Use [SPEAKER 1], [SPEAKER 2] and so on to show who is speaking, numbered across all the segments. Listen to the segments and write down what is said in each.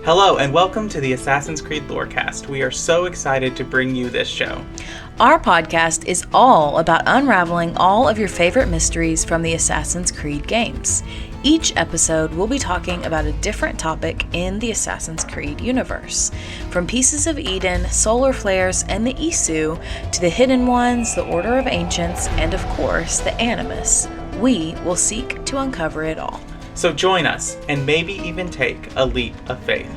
[SPEAKER 1] Hello, and welcome to the Assassin's Creed Lorecast. We are so excited to bring you this show.
[SPEAKER 2] Our podcast is all about unraveling all of your favorite mysteries from the Assassin's Creed games. Each episode, we'll be talking about a different topic in the Assassin's Creed universe. From Pieces of Eden, solar flares, and the Isu, to the Hidden Ones, the Order of Ancients, and of course, the Animus, we will seek to uncover it all.
[SPEAKER 1] So join us, and maybe even take a leap of faith.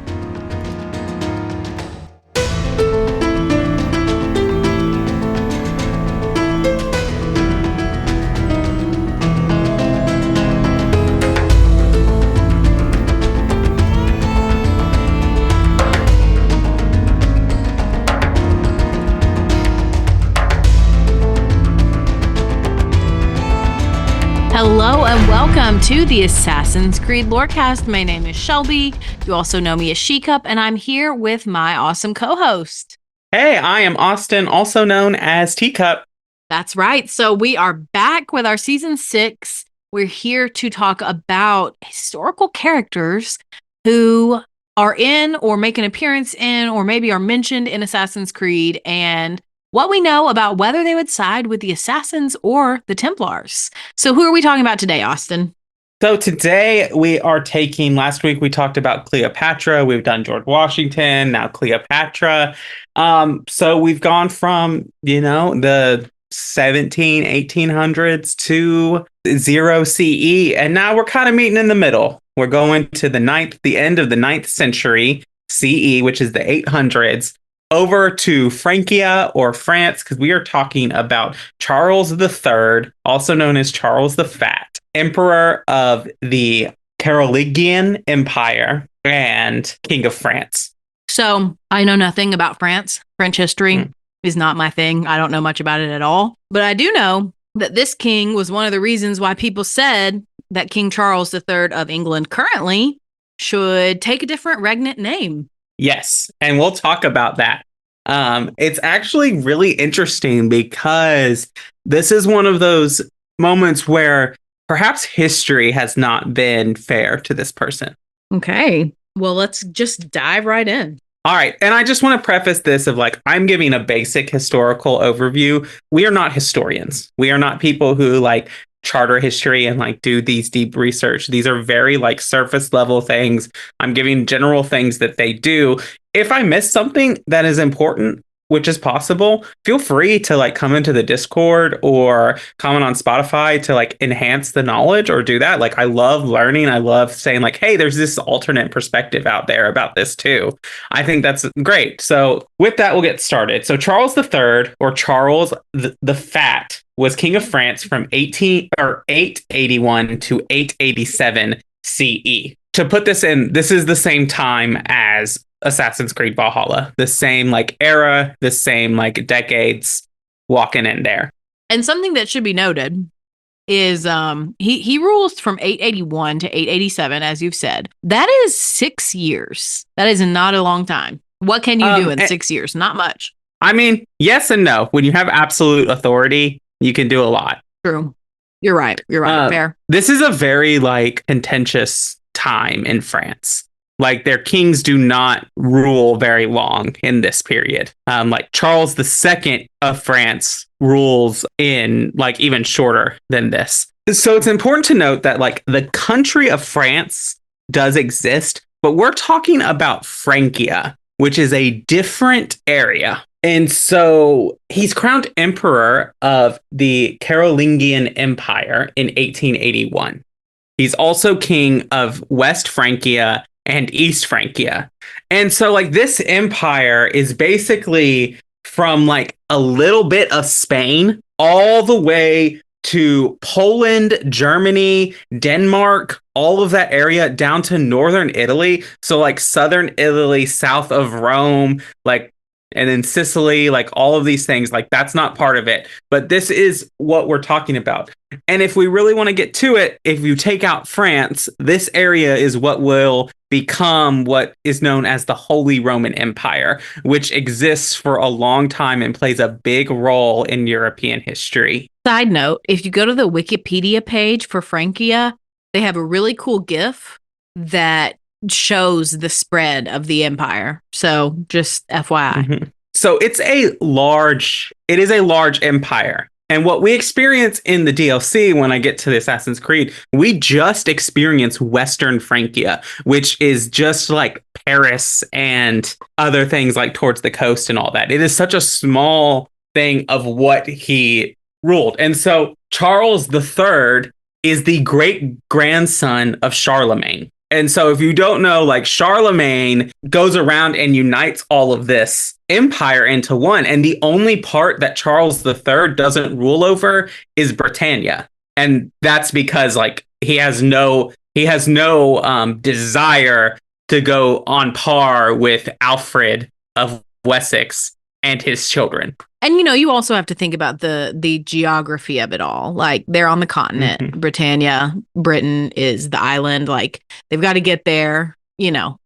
[SPEAKER 3] Hello and welcome to the Assassin's Creed Lorecast. My name is Shelby. You also know me as She-Cup, and I'm here with my awesome co-host.
[SPEAKER 1] Hey, I am Austin, also known as Teacup.
[SPEAKER 3] That's right. So we are back with our season 6. We're here to talk about historical characters who are in or make an appearance in or maybe are mentioned in Assassin's Creed and what we know about whether they would side with the Assassins or the Templars. So who are we talking about today, Austin?
[SPEAKER 1] So today we are last week we talked about Cleopatra, we've done George Washington, now Cleopatra. So we've gone from, the 1800s to 0 CE, and now we're kind of meeting in the middle. We're going to the end of the 9th century CE, which is the 800s. Over to Francia or France, because we are talking about Charles III, also known as Charles the Fat, Emperor of the Carolingian Empire and King of France.
[SPEAKER 3] So I know nothing about France. French history is not my thing. I don't know much about it at all. But I do know that this king was one of the reasons why people said that King Charles III of England currently should take a different regnate name.
[SPEAKER 1] Yes, and we'll talk about that. It's actually really interesting because this is one of those moments where perhaps history has not been fair to this person.
[SPEAKER 3] Okay, well, let's just dive right in.
[SPEAKER 1] All right, and I just want to preface this of I'm giving a basic historical overview. We are not historians. We are not people who charter history and do these deep research. These are very surface level things. I'm giving general things that they do. If I miss something that is important, which is possible, feel free to come into the Discord or comment on Spotify to enhance the knowledge or do that. I love learning. I love saying hey, there's this alternate perspective out there about this too. I think that's great. So with that, we'll get started. So Charles III, or Charles the Fat, was king of France from 881 to 887 CE. To put this in, this is the same time as Assassin's Creed Valhalla, the same era, the same decades walking in there.
[SPEAKER 3] And something that should be noted is he rules from 881 to 887, as you've said. That is 6 years. That is not a long time. What can you do in 6 years? Not much.
[SPEAKER 1] I mean, yes and no. When you have absolute authority, you can do a lot.
[SPEAKER 3] True. You're right. Fair.
[SPEAKER 1] This is a very contentious time in France. Their kings do not rule very long in this period. Charles II of France rules in even shorter than this. So it's important to note that the country of France does exist, but we're talking about Francia, which is a different area. And so he's crowned emperor of the Carolingian Empire in 1881. He's also king of West Francia and East Francia. And so this empire is basically from a little bit of Spain all the way to Poland, Germany, Denmark, all of that area down to northern Italy. So southern Italy, south of Rome, and then Sicily, all of these things, that's not part of it. But this is what we're talking about. And if we really want to get to it, if you take out France, this area is what will become what is known as the Holy Roman Empire, which exists for a long time and plays a big role in European history.
[SPEAKER 3] Side note, if you go to the Wikipedia page for Francia, they have a really cool GIF that shows the spread of the empire. So just FYI.
[SPEAKER 1] Mhm. So it is a large empire. And what we experience in the DLC when I get to the Assassin's Creed, we just experience Western Francia, which is just like Paris and other things like towards the coast and all that. It is such a small thing of what he ruled. And so Charles III is the great grandson of Charlemagne. And so if you don't know, like Charlemagne goes around and unites all of this empire into one. And the only part that Charles III doesn't rule over is Britannia. And that's because like he has no desire to go on par with Alfred of Wessex and his children.
[SPEAKER 3] And you also have to think about the geography of it all. Like they're on the continent, Britannia, Britain is the island. Like they've got to get there,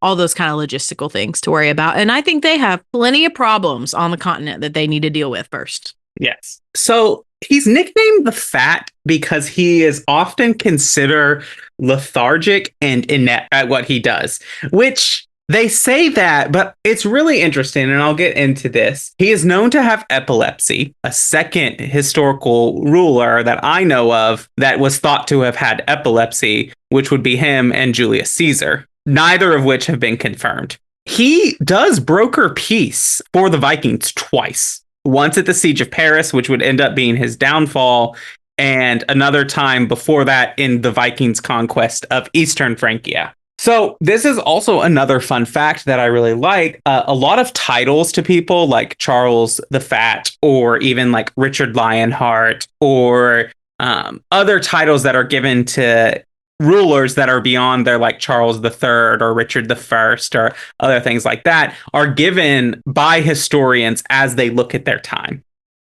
[SPEAKER 3] all those kind of logistical things to worry about. And I think they have plenty of problems on the continent that they need to deal with first.
[SPEAKER 1] Yes. So he's nicknamed the Fat because he is often considered lethargic and inept at what he does, which they say that, but it's really interesting, and I'll get into this. He is known to have epilepsy. A second historical ruler that I know of that was thought to have had epilepsy, which would be him and Julius Caesar, neither of which have been confirmed. He does broker peace for the Vikings twice. Once at the Siege of Paris, which would end up being his downfall, and another time before that in the Vikings' conquest of Eastern Francia. So this is also another fun fact that I really like. A lot of titles to people like Charles the Fat, or even like Richard Lionheart, or other titles that are given to rulers that are beyond their like Charles III or Richard I or other things like that, are given by historians as they look at their time.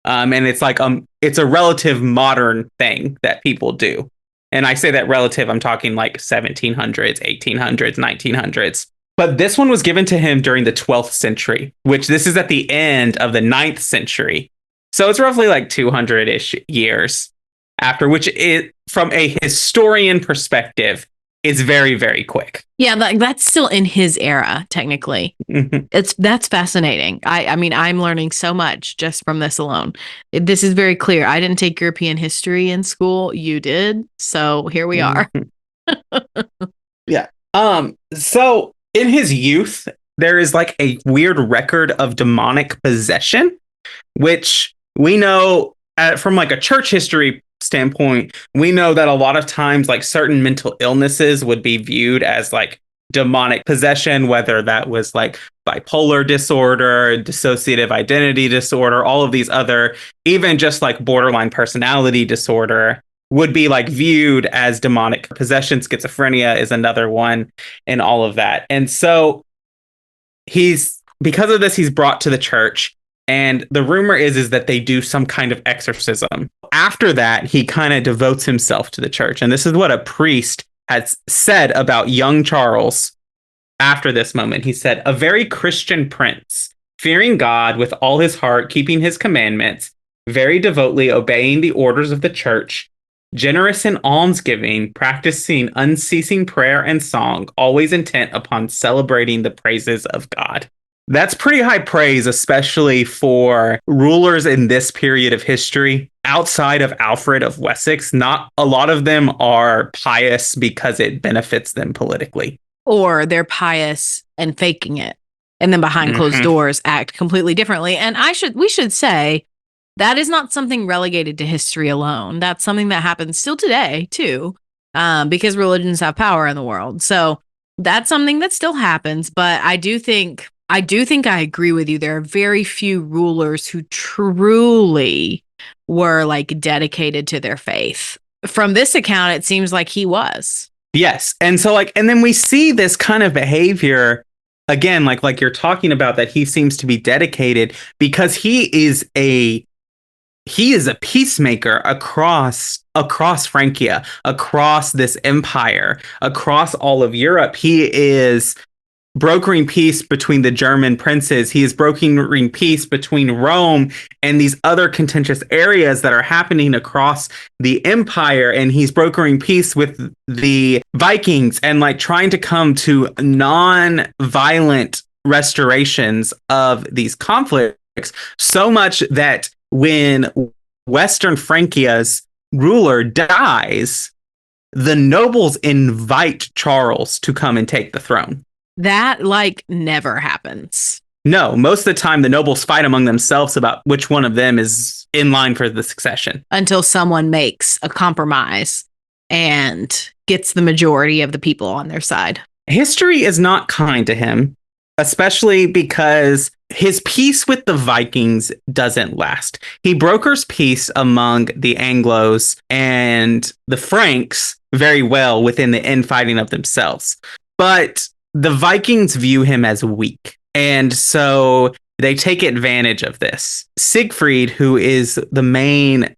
[SPEAKER 1] And it's like it's a relative modern thing that people do. And I say that relative, I'm talking like 1700s, 1800s, 1900s. But this one was given to him during the 12th century, which this is at the end of the 9th century. So it's roughly like 200-ish years after, which it, from a historian perspective, is very, very quick.
[SPEAKER 3] Yeah, that's still in his era, technically. That's fascinating. I mean, I'm learning so much just from this alone. This is very clear. I didn't take European history in school. You did. So here we are.
[SPEAKER 1] Yeah. So in his youth, there is like a weird record of demonic possession, which we know from like a church history standpoint, we know that a lot of times like certain mental illnesses would be viewed as like demonic possession, whether that was like bipolar disorder, dissociative identity disorder, all of these other, even just like borderline personality disorder would be like viewed as demonic possession. Schizophrenia is another one, and all of that. And so because of this, he's brought to the church. And the rumor is that they do some kind of exorcism. After that, he kind of devotes himself to the church. And this is what a priest had said about young Charles after this moment. He said, "A very Christian prince, fearing God with all his heart, keeping his commandments, very devotedly obeying the orders of the church, generous in almsgiving, practicing unceasing prayer and song, always intent upon celebrating the praises of God." That's pretty high praise, especially for rulers in this period of history. Outside of Alfred of Wessex, not a lot of them are pious because it benefits them politically.
[SPEAKER 3] Or they're pious and faking it, and then behind closed doors act completely differently. And we should say that is not something relegated to history alone. That's something that happens still today too, because religions have power in the world. So that's something that still happens. But I do think I agree with you. There are very few rulers who truly were like dedicated to their faith. From this account, it seems like he was.
[SPEAKER 1] Yes. And so and then we see this kind of behavior again, like you're talking about, that he seems to be dedicated because he is a peacemaker across Francia, across this empire, across all of Europe. He is brokering peace between the German princes. He is brokering peace between Rome and these other contentious areas that are happening across the empire. And he's brokering peace with the Vikings and like trying to come to non-violent restorations of these conflicts. So much that when Western Francia's ruler dies, the nobles invite Charles to come and take the throne.
[SPEAKER 3] That like never happens.
[SPEAKER 1] No, most of the time the nobles fight among themselves about which one of them is in line for the succession.
[SPEAKER 3] Until someone makes a compromise and gets the majority of the people on their side.
[SPEAKER 1] History is not kind to him, especially because his peace with the Vikings doesn't last. He brokers peace among the Anglos and the Franks very well within the infighting of themselves. But the Vikings view him as weak. And so they take advantage of this. Siegfried, who is the main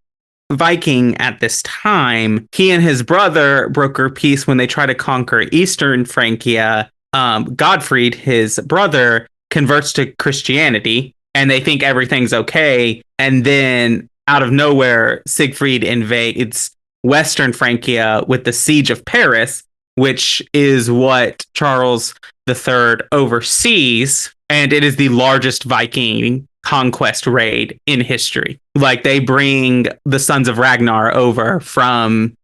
[SPEAKER 1] Viking at this time, he and his brother broker peace when they try to conquer Eastern Francia. Godfried, his brother, converts to Christianity and they think everything's okay. And then out of nowhere, Siegfried invades Western Francia with the siege of Paris, which is what Charles III oversees. And it is the largest Viking conquest raid in history. Like they bring the sons of Ragnar over from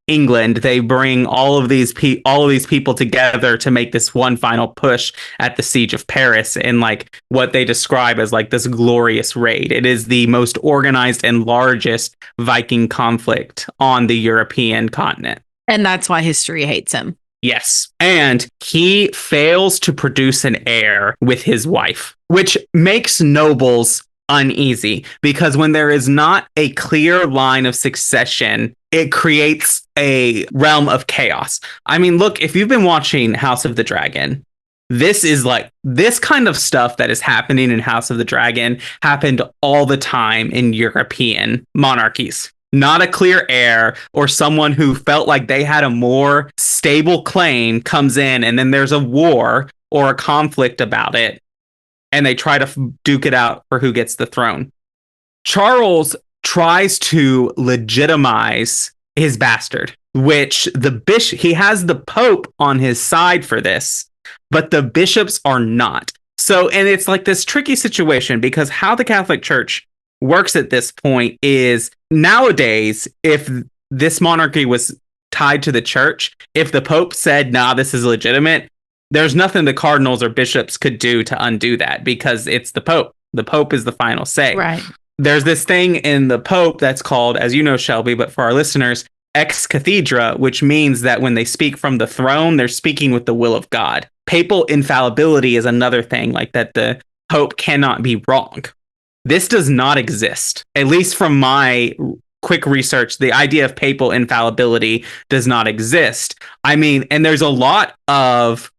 [SPEAKER 1] England. They bring all of these people together to make this one final push at the siege of Paris in like what they describe as like this glorious raid. It is the most organized and largest Viking conflict on the European continent.
[SPEAKER 3] And that's why history hates him.
[SPEAKER 1] Yes. And he fails to produce an heir with his wife, which makes nobles uneasy because when there is not a clear line of succession, it creates a realm of chaos. I mean, look, if you've been watching House of the Dragon, this is like this kind of stuff that is happening in House of the Dragon happened all the time in European monarchies. Not a clear heir or someone who felt like they had a more stable claim comes in and then there's a war or a conflict about it and they try to duke it out for who gets the throne. Charles tries to legitimize his bastard, which he has the Pope on his side for this, but the bishops are not. So, and it's like this tricky situation because how the Catholic Church works at this point is nowadays, if this monarchy was tied to the church, if the Pope said, nah, this is legitimate, there's nothing the cardinals or bishops could do to undo that because it's the Pope. The Pope is the final say.
[SPEAKER 3] Right.
[SPEAKER 1] There's this thing in the Pope that's called, as you know, Shelby, but for our listeners, ex cathedra, which means that when they speak from the throne, they're speaking with the will of God. Papal infallibility is another thing, like that the Pope cannot be wrong. This does not exist. At least from my quick research, the idea of papal infallibility does not exist. I mean, and there's a lot of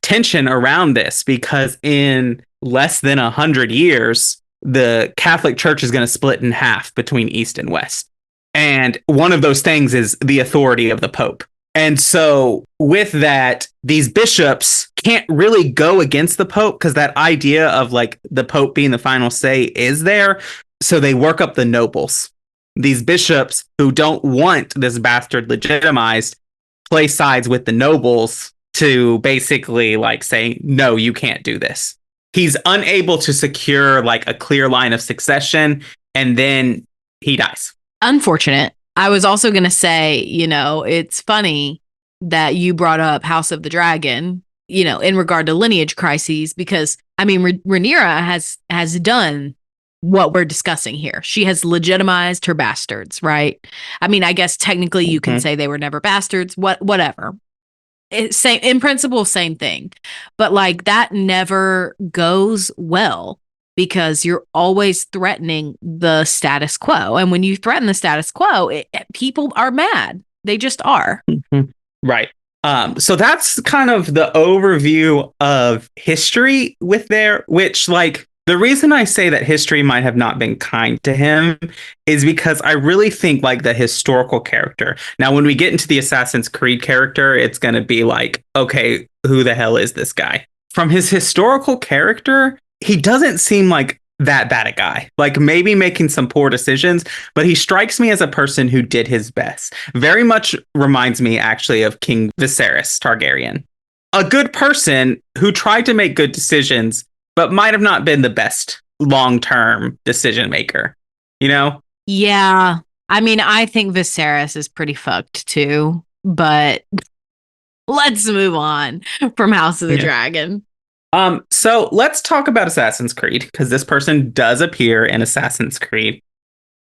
[SPEAKER 1] tension around this because in less than 100 years, the Catholic Church is going to split in half between East and West. And one of those things is the authority of the Pope. And so with that, these bishops can't really go against the Pope because that idea of like the Pope being the final say is there. So they work up the nobles. These bishops who don't want this bastard legitimized play sides with the nobles to basically like say, no, you can't do this. He's unable to secure like a clear line of succession and then he dies.
[SPEAKER 3] Unfortunate. I was also going to say, it's funny that you brought up House of the Dragon, in regard to lineage crises, because I mean, Rhaenyra has done what we're discussing here. She has legitimized her bastards, right? I mean, I guess technically you can say they were never bastards, whatever. Same in principle, same thing. But like that never goes well because you're always threatening the status quo. And when you threaten the status quo, people are mad. They just are.
[SPEAKER 1] Mm-hmm. Right. So that's kind of the overview of history with there, which like the reason I say that history might have not been kind to him is because I really think like the historical character. Now, when we get into the Assassin's Creed character, it's going to be like, okay, who the hell is this guy? from his historical character, he doesn't seem like that bad a guy. Like maybe making some poor decisions, but he strikes me as a person who did his best. Very much reminds me actually of King Viserys Targaryen. A good person who tried to make good decisions, but might have not been the best long-term decision maker, you know?
[SPEAKER 3] Yeah. I mean, I think Viserys is pretty fucked too, but let's move on from House of the Dragon.
[SPEAKER 1] So let's talk about Assassin's Creed, because this person does appear in Assassin's Creed.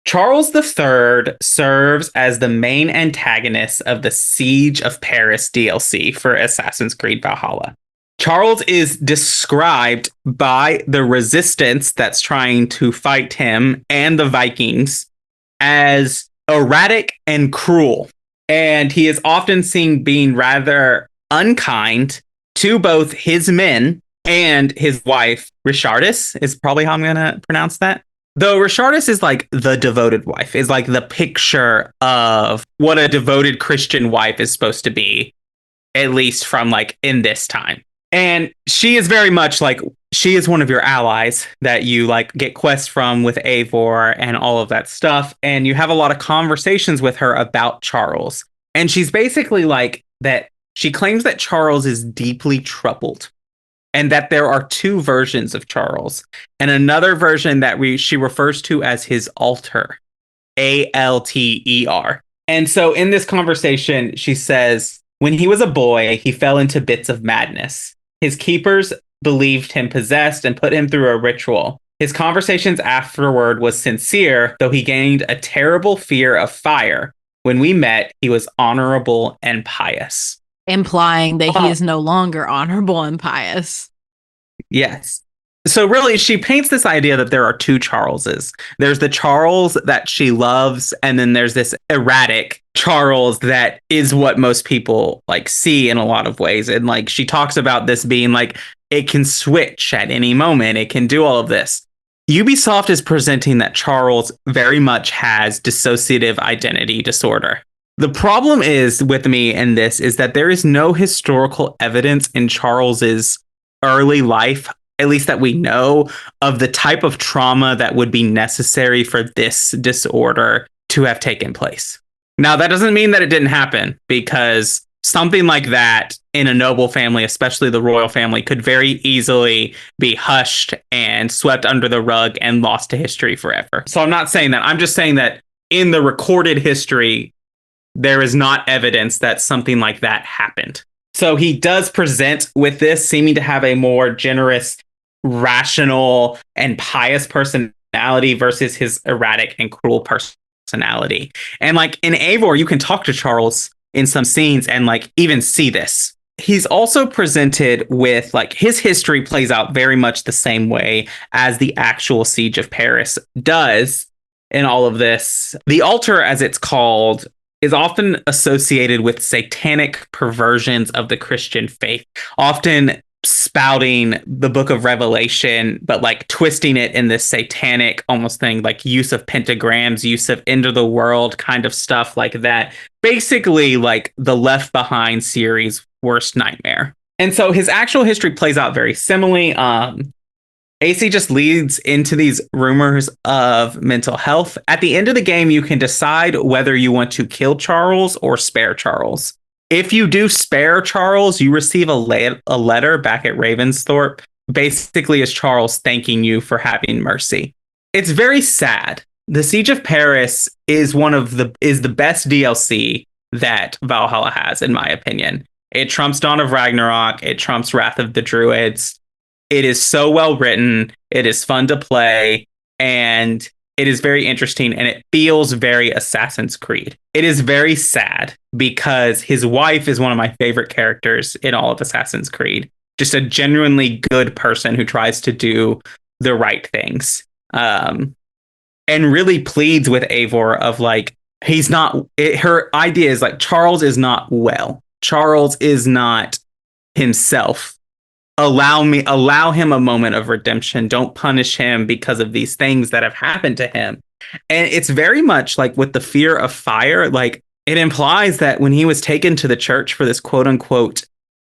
[SPEAKER 1] Charles III serves as the main antagonist of the Siege of Paris DLC for Assassin's Creed Valhalla. Charles is described by the resistance that's trying to fight him and the Vikings as erratic and cruel. And he is often seen being rather unkind to both his men and his wife. Richardis is probably how I'm going to pronounce that. Though Richardis is like the devoted wife, is like the picture of what a devoted Christian wife is supposed to be, at least from like in this time. And she is very much like, she is one of your allies that you like get quests from with Eivor and all of that stuff. And you have a lot of conversations with her about Charles. And she's basically like that. She claims that Charles is deeply troubled and that there are two versions of Charles and another version that she refers to as his alter, Alter. And so in this conversation, she says, when he was a boy, he fell into bits of madness. His keepers believed him possessed and put him through a ritual. His conversations afterward was sincere, though he gained a terrible fear of fire. When we met, he was honorable and pious.
[SPEAKER 3] Implying that he is no longer honorable and pious.
[SPEAKER 1] Yes. So really, she paints this idea that there are two Charleses. There's the Charles that she loves, and then there's this erratic Charles that is what most people like see in a lot of ways. And like she talks about this being like, it can switch at any moment. It can do all of this. Ubisoft is presenting that Charles very much has dissociative identity disorder. The problem is with me in this is that there is no historical evidence in Charles's early life, at least that we know, of the type of trauma that would be necessary for this disorder to have taken place. Now, that doesn't mean that it didn't happen, because something like that in a noble family, especially the royal family, could very easily be hushed and swept under the rug and lost to history forever. So I'm not saying that. I'm just saying that in the recorded history, there is not evidence that something like that happened. So he does present with this seeming to have a more generous, rational, and pious personality versus his erratic and cruel personality. And like in Eivor, you can talk to Charles in some scenes and like even see this. He's also presented with like his history plays out very much the same way as the actual Siege of Paris does in all of this. The altar, as it's called, is often associated with satanic perversions of the Christian faith, often spouting the book of Revelation, but like twisting it in this satanic almost thing, like use of pentagrams, use of end of the world kind of stuff like that. Basically like the Left Behind series' worst nightmare. And so his actual history plays out very similarly. AC just leads into these rumors of mental health. At the end of the game, you can decide whether you want to kill Charles or spare Charles. If you do spare Charles, you receive a letter back at Ravensthorpe, basically as Charles thanking you for having mercy. It's very sad. The Siege of Paris is the best DLC that Valhalla has, in my opinion. It trumps Dawn of Ragnarok. It trumps Wrath of the Druids. It is so well written. It is fun to play, and it is very interesting, and it feels very Assassin's Creed. It is very sad because his wife is one of my favorite characters in all of Assassin's Creed. Just a genuinely good person who tries to do the right things. And really pleads with Eivor of like, her idea is like, Charles is not well. Charles is not himself. Allow him a moment of redemption. Don't punish him because of these things that have happened to him. And it's very much like with the fear of fire, like it implies that when he was taken to the church for this quote unquote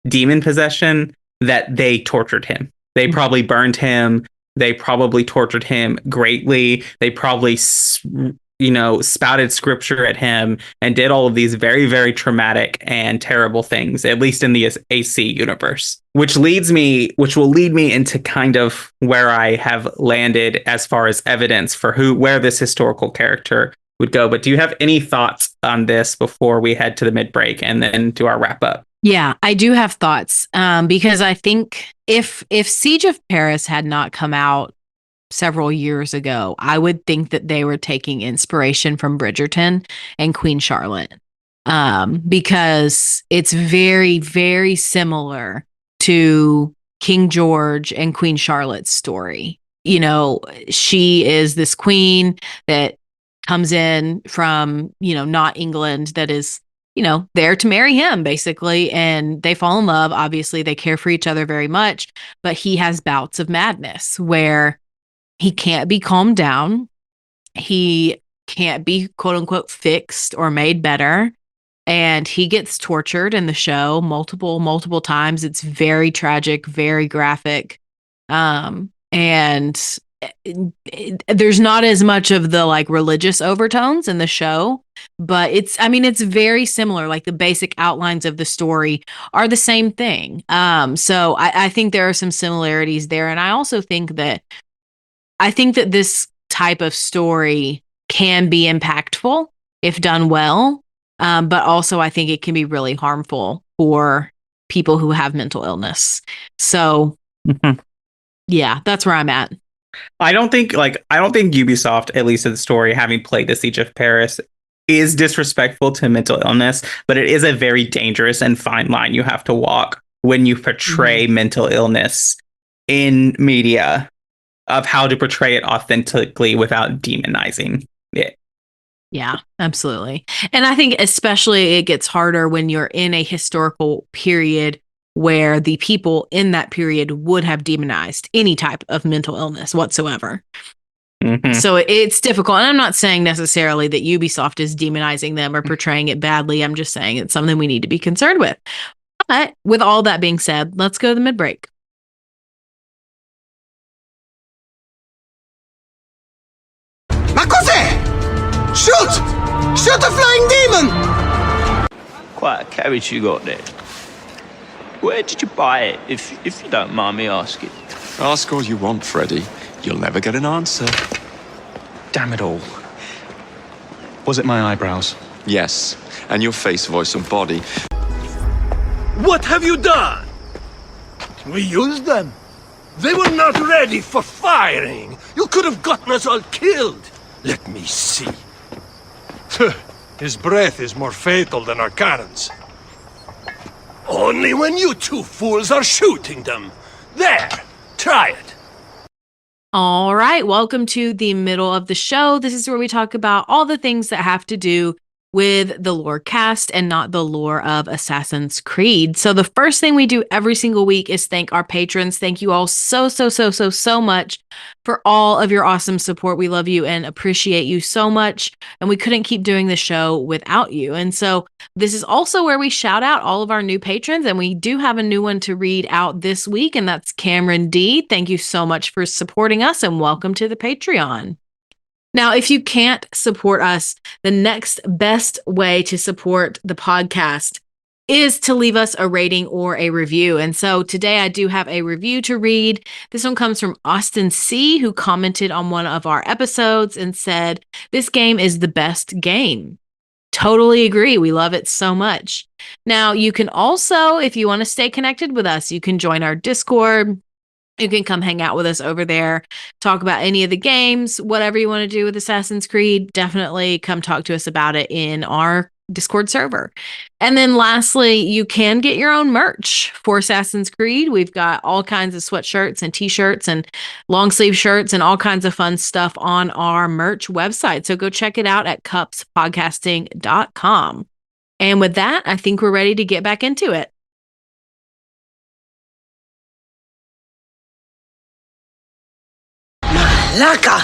[SPEAKER 1] demon possession, that they tortured him. They probably burned him. They probably tortured him greatly. They probably, spouted scripture at him and did all of these very, very traumatic and terrible things, at least in the AC universe, which will lead me into kind of where I have landed as far as evidence for where this historical character would go. But do you have any thoughts on this before we head to the mid break and then do our wrap up?
[SPEAKER 3] Yeah, I do have thoughts because I think if Siege of Paris had not come out several years ago, I would think that they were taking inspiration from Bridgerton and Queen Charlotte because it's very, very similar to King George and Queen Charlotte's story. You know, she is this queen that comes in from, not England, that is there to marry him, basically. And they fall in love. Obviously, they care for each other very much. But he has bouts of madness where he can't be calmed down. He can't be, quote unquote, fixed or made better. And he gets tortured in the show multiple times. It's very tragic, very graphic. And there's not as much of the like religious overtones in the show, but it's very similar. Like the basic outlines of the story are the same thing. So I think there are some similarities there. And I also think that this type of story can be impactful if done well. But also I think it can be really harmful for people who have mental illness. So yeah, that's where I'm at.
[SPEAKER 1] I don't think Ubisoft, at least in the story, having played the Siege of Paris, is disrespectful to mental illness, but it is a very dangerous and fine line you have to walk when you portray mental illness in media, of how to portray it authentically without demonizing it.
[SPEAKER 3] Yeah, absolutely. And I think especially it gets harder when you're in a historical period where the people in that period would have demonized any type of mental illness whatsoever. So it's difficult. And I'm not saying necessarily that Ubisoft is demonizing them or portraying it badly. I'm just saying it's something we need to be concerned with. But with all that being said, let's go to the mid-break.
[SPEAKER 4] Ma cos'è? Shoot! Shoot a flying demon!
[SPEAKER 5] Quite a carriage you got there. Where did you buy it, if you don't mind me asking?
[SPEAKER 6] Ask all you want, Freddy. You'll never get an answer.
[SPEAKER 7] Damn it all. Was it my eyebrows?
[SPEAKER 6] Yes, and your face, voice, and body.
[SPEAKER 4] What have you done? We used them. They were not ready for firing. You could have gotten us all killed. Let me see. His breath is more fatal than our cannons. Only when you two fools are shooting them. There, try it.
[SPEAKER 3] All right, welcome to the middle of the show. This is where we talk about all the things that have to do with the lore cast and not the lore of Assassin's Creed. So the first thing we do every single week is thank our patrons. Thank you all so much for all of your awesome support. We love you and appreciate you so much. And we couldn't keep doing the show without you. And so this is also where we shout out all of our new patrons. And we do have a new one to read out this week, and that's Cameron D. Thank you so much for supporting us, and welcome to the Patreon. Now, if you can't support us, the next best way to support the podcast is to leave us a rating or a review. And so today I do have a review to read. This one comes from Austin C., who commented on one of our episodes and said, "This game is the best game." Totally agree. We love it so much. Now, you can also, if you want to stay connected with us, you can join our Discord. You can come hang out with us over there, talk about any of the games, whatever you want to do with Assassin's Creed. Definitely come talk to us about it in our Discord server. And then lastly, you can get your own merch for Assassin's Creed. We've got all kinds of sweatshirts and t-shirts and long sleeve shirts and all kinds of fun stuff on our merch website. So go check it out at cupspodcasting.com. And with that, I think we're ready to get back into it.
[SPEAKER 4] Malaka!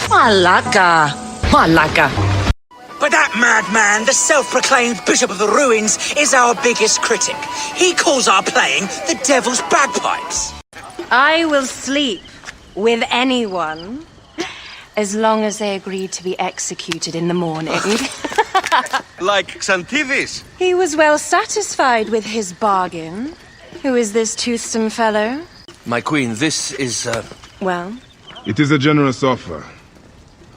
[SPEAKER 4] Malaka! Malaka!
[SPEAKER 8] But that madman, the self-proclaimed Bishop of the Ruins, is our biggest critic. He calls our playing the devil's bagpipes.
[SPEAKER 9] I will sleep with anyone, as long as they agree to be executed in the morning.
[SPEAKER 4] Like Xantivis.
[SPEAKER 9] He was well satisfied with his bargain. Who is this toothsome fellow?
[SPEAKER 4] My queen, this is,
[SPEAKER 9] Well?
[SPEAKER 10] It is a generous offer,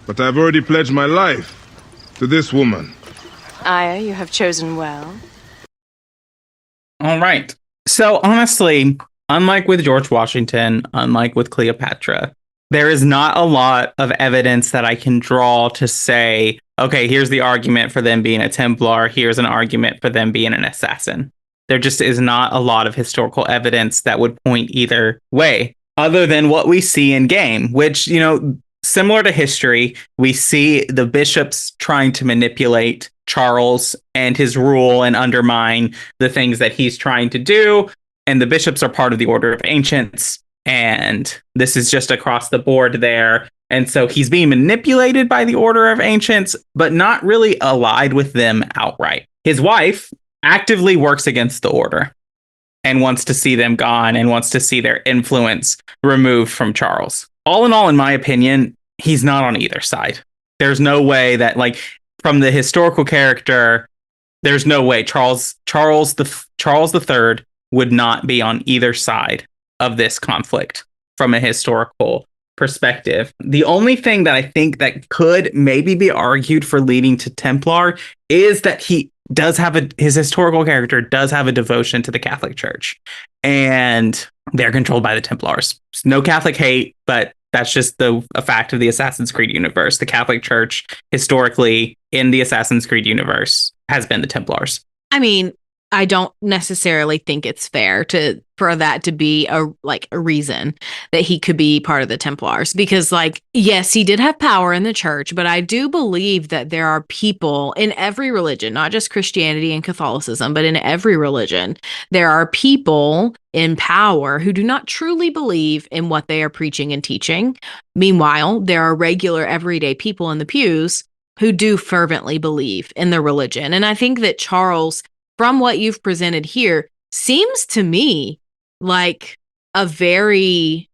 [SPEAKER 10] but I've already pledged my life to this woman.
[SPEAKER 9] Aya, you have chosen well.
[SPEAKER 1] All right. So honestly, unlike with George Washington, unlike with Cleopatra, there is not a lot of evidence that I can draw to say, okay, here's the argument for them being a Templar. Here's an argument for them being an assassin. There just is not a lot of historical evidence that would point either way, other than what we see in game, which, you know, similar to history, we see the bishops trying to manipulate Charles and his rule and undermine the things that he's trying to do. And the bishops are part of the Order of Ancients. And this is just across the board there. And so he's being manipulated by the Order of Ancients, but not really allied with them outright. His wife actively works against the Order and wants to see them gone and wants to see their influence removed from Charles. All in all, in my opinion, he's not on either side. There's no way that, like, from the historical character, there's no way Charles III would not be on either side of this conflict from a historical perspective. The only thing that I think that could maybe be argued for leading to Templar is that he does have his historical character does have a devotion to the Catholic Church, and they're controlled by the Templars. No Catholic hate, but that's just a fact of the Assassin's Creed universe. The Catholic Church, historically, in the Assassin's Creed universe, has been the Templars.
[SPEAKER 3] I mean, I don't necessarily think it's fair for that to be a reason that he could be part of the Templars, because, like, yes, he did have power in the church, but I do believe that there are people in every religion, not just Christianity and Catholicism, but in every religion, there are people in power who do not truly believe in what they are preaching and teaching. Meanwhile, there are regular everyday people in the pews who do fervently believe in the religion. And I think that Charles, from what you've presented here, seems to me like a very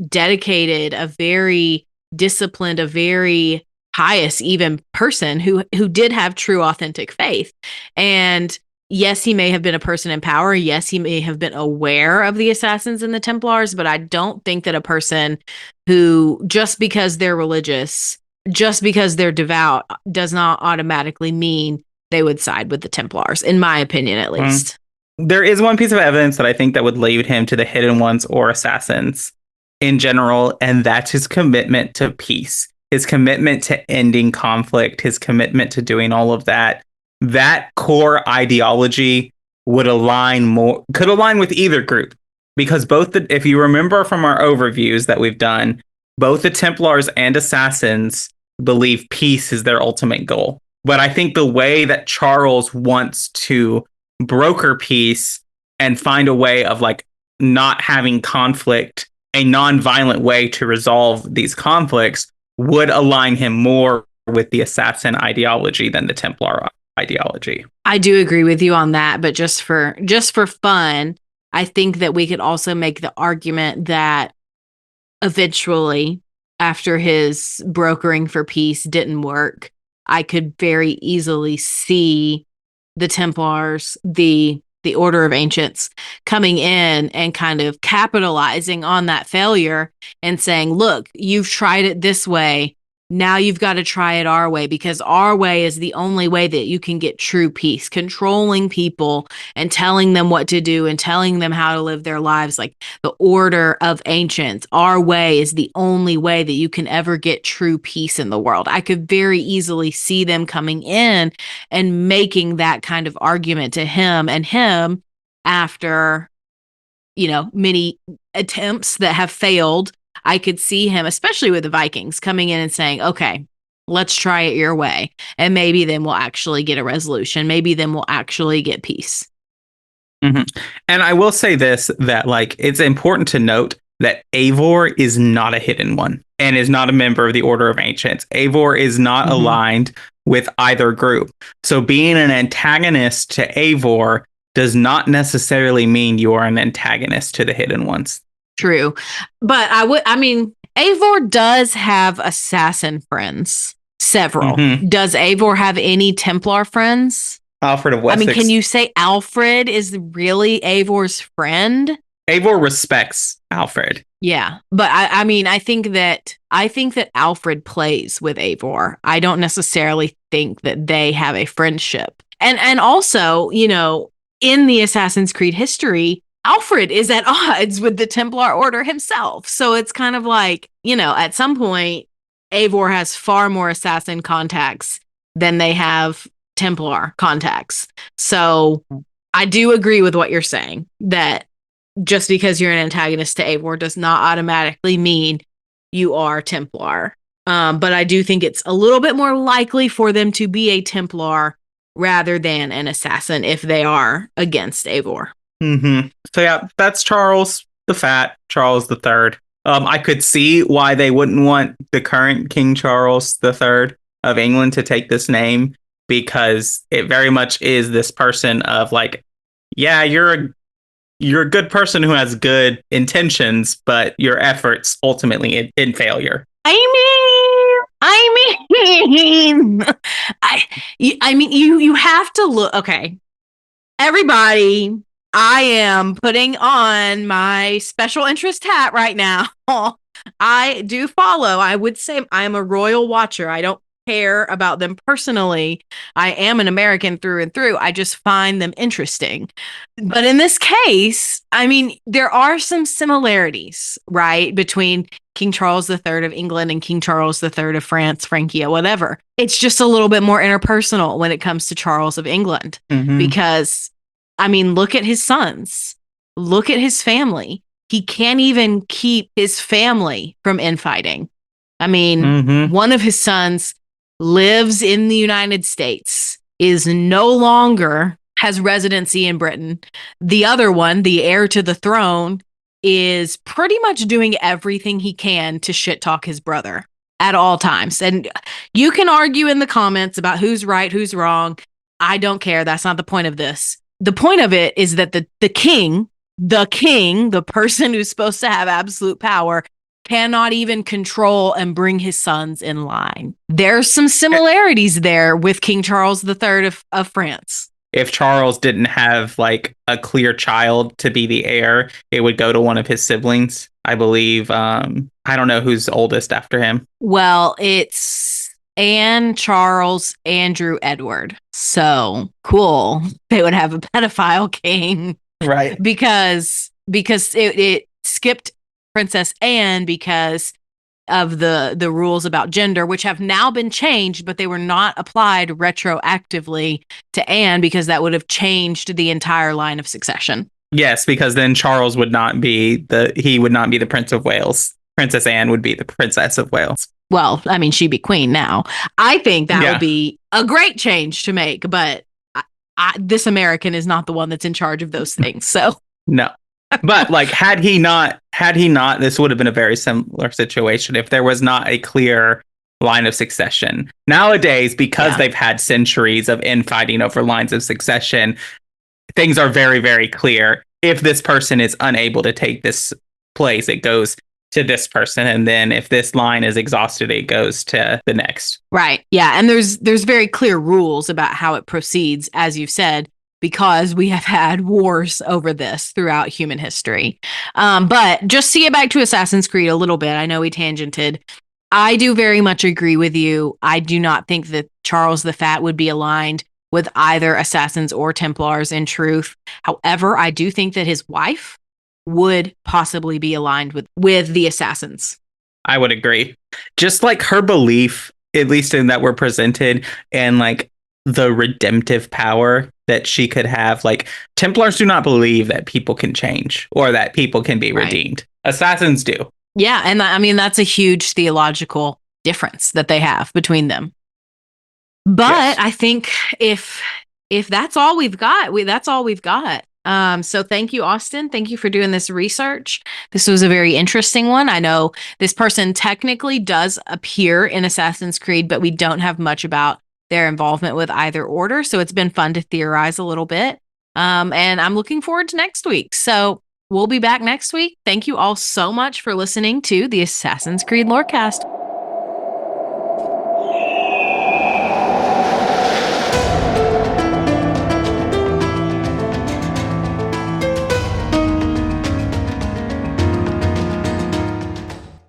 [SPEAKER 3] dedicated, a very disciplined, a very pious even person who did have true authentic faith. And yes, he may have been a person in power. Yes, he may have been aware of the assassins and the Templars, but I don't think that a person who, just because they're religious, just because they're devout, does not automatically mean they would side with the Templars, in my opinion, at least.
[SPEAKER 1] There is one piece of evidence that I think that would lead him to the Hidden Ones or assassins in general, and that's his commitment to peace, his commitment to ending conflict, his commitment to doing all of that. That core ideology could align with either group, because if you remember from our overviews that we've done, both the Templars and assassins believe peace is their ultimate goal. But I think the way that Charles wants to broker peace and find a way of, like, not having conflict, a non-violent way to resolve these conflicts, would align him more with the assassin ideology than the Templar ideology.
[SPEAKER 3] I do agree with you on that, but just for fun, I think that we could also make the argument that eventually, after his brokering for peace didn't work, I could very easily see the Templars, the Order of Ancients, coming in and kind of capitalizing on that failure and saying, look, you've tried it this way. Now you've got to try it our way, because our way is the only way that you can get true peace. Controlling people and telling them what to do and telling them how to live their lives, like the Order of Ancients, our way is the only way that you can ever get true peace in the world. I could very easily see them coming in and making that kind of argument to him, and him, after, many attempts that have failed, I could see him, especially with the Vikings, coming in and saying, okay, let's try it your way. And maybe then we'll actually get a resolution. Maybe then we'll actually get peace.
[SPEAKER 1] Mm-hmm. And I will say this, that, like, it's important to note that Eivor is not a Hidden One and is not a member of the Order of Ancients. Eivor is not aligned with either group. So being an antagonist to Eivor does not necessarily mean you are an antagonist to the Hidden Ones.
[SPEAKER 3] True. But Eivor does have assassin friends. Several. Does Eivor have any Templar friends?
[SPEAKER 1] Alfred of Wessex.
[SPEAKER 3] Can you say Alfred is really Eivor's friend?
[SPEAKER 1] Eivor respects Alfred.
[SPEAKER 3] Yeah, but I think that Alfred plays with Eivor. I don't necessarily think that they have a friendship. And also, in the Assassin's Creed history, Alfred is at odds with the Templar Order himself. So it's kind of like, at some point, Eivor has far more assassin contacts than they have Templar contacts. So I do agree with what you're saying, that just because you're an antagonist to Eivor does not automatically mean you are Templar. But I do think it's a little bit more likely for them to be a Templar rather than an assassin if they are against Eivor.
[SPEAKER 1] So yeah, that's Charles the Fat, Charles the Third. I could see why they wouldn't want the current King Charles the Third of England to take this name, because it very much is this person of like, yeah, you're a good person who has good intentions, but your efforts ultimately in failure.
[SPEAKER 3] You have to look. Okay, everybody, I am putting on my special interest hat right now. I do follow. I would say I'm a royal watcher. I don't care about them personally. I am an American through and through. I just find them interesting. But in this case, there are some similarities, right, between King Charles III of England and King Charles III of France, Francia, whatever. It's just a little bit more interpersonal when it comes to Charles of England, because, look at his sons, look at his family. He can't even keep his family from infighting. One of his sons lives in the United States, is no longer has residency in Britain. The other one, the heir to the throne, is pretty much doing everything he can to shit talk his brother at all times. And you can argue in the comments about who's right, who's wrong. I don't care. That's not the point of this. The point of it is that the king, the person who's supposed to have absolute power, cannot even control and bring his sons in line. There's some similarities there with King Charles III of France.
[SPEAKER 1] If Charles didn't have like a clear child to be the heir, it would go to one of his siblings, I believe. I don't know who's oldest after him.
[SPEAKER 3] Well, it's Anne, Charles, Andrew, Edward. So cool. They would have a pedophile king.
[SPEAKER 1] Right.
[SPEAKER 3] Because it skipped Princess Anne because of the rules about gender, which have now been changed, but they were not applied retroactively to Anne because that would have changed the entire line of succession.
[SPEAKER 1] Yes, because then Charles would not be the Prince of Wales. Princess Anne would be the Princess of Wales.
[SPEAKER 3] Well, she'd be queen now. I think that would be a great change to make, but this American is not the one that's in charge of those things. So
[SPEAKER 1] no. But like, had he not, this would have been a very similar situation if there was not a clear line of succession. Nowadays, because they've had centuries of infighting over lines of succession, things are very, very clear. If this person is unable to take this place, it goes to this person. And then if this line is exhausted, it goes to the next.
[SPEAKER 3] Right. Yeah. And there's very clear rules about how it proceeds, as you've said, because we have had wars over this throughout human history. But just to get back to Assassin's Creed a little bit, I know we tangented. I do very much agree with you. I do not think that Charles the Fat would be aligned with either Assassins or Templars in truth. However, I do think that his wife would possibly be aligned with the Assassins.
[SPEAKER 1] I would agree. Just like her belief, at least in that we're presented, and like the redemptive power that she could have. Like, Templars do not believe that people can change or that people can be redeemed. Assassins do.
[SPEAKER 3] Yeah, and that's a huge theological difference that they have between them. But I think if that's all we've got, that's all we've got. So thank you, Austin. Thank you for doing this research. This was a very interesting one. I know this person technically does appear in Assassin's Creed, but we don't have much about their involvement with either order. So it's been fun to theorize a little bit. And I'm looking forward to next week. So we'll be back next week. Thank you all so much for listening to the Assassin's Creed Lorecast.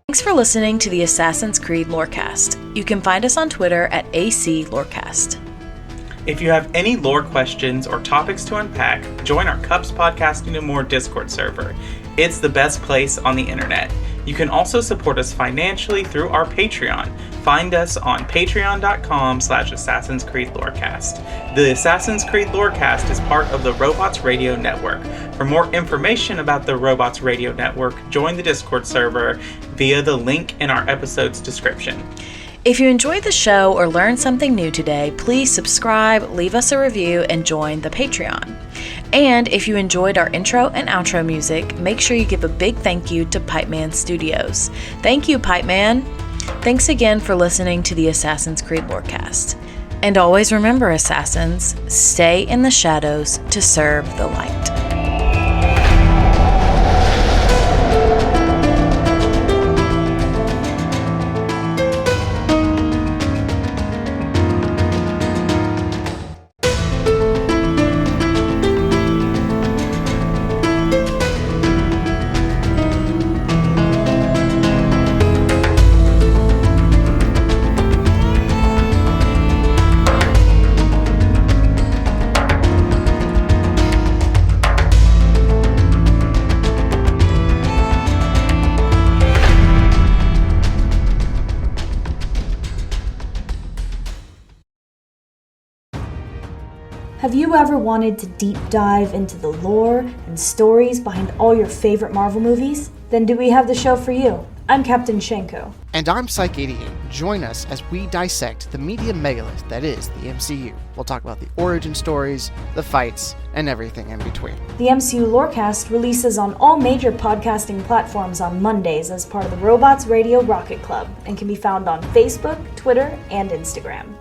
[SPEAKER 2] Thanks for listening to the Assassin's Creed Lorecast. You can find us on Twitter at AC Lorecast.
[SPEAKER 1] If you have any lore questions or topics to unpack, join our Cups Podcasting and More Discord server. It's the best place on the internet. You can also support us financially through our Patreon. Find us on patreon.com/Assassin's Creed Lorecast. The Assassin's Creed Lorecast is part of the Robots Radio Network. For more information about the Robots Radio Network, join the Discord server via the link in our episode's description.
[SPEAKER 2] If you enjoyed the show or learned something new today, please subscribe, leave us a review, and join the Patreon. And if you enjoyed our intro and outro music, make sure you give a big thank you to Pipeman Studios. Thank you, Pipeman! Thanks again for listening to the Assassin's Creed Lorecast. And always remember, Assassins, stay in the shadows to serve the light.
[SPEAKER 11] Have you ever wanted to deep dive into the lore and stories behind all your favorite Marvel movies? Then do we have the show for you? I'm Captain Shenko.
[SPEAKER 12] And I'm Psych88. Join us as we dissect the media megalith that is the MCU. We'll talk about the origin stories, the fights, and everything in between.
[SPEAKER 11] The MCU Lorecast releases on all major podcasting platforms on Mondays as part of the Robots Radio Rocket Club and can be found on Facebook, Twitter, and Instagram.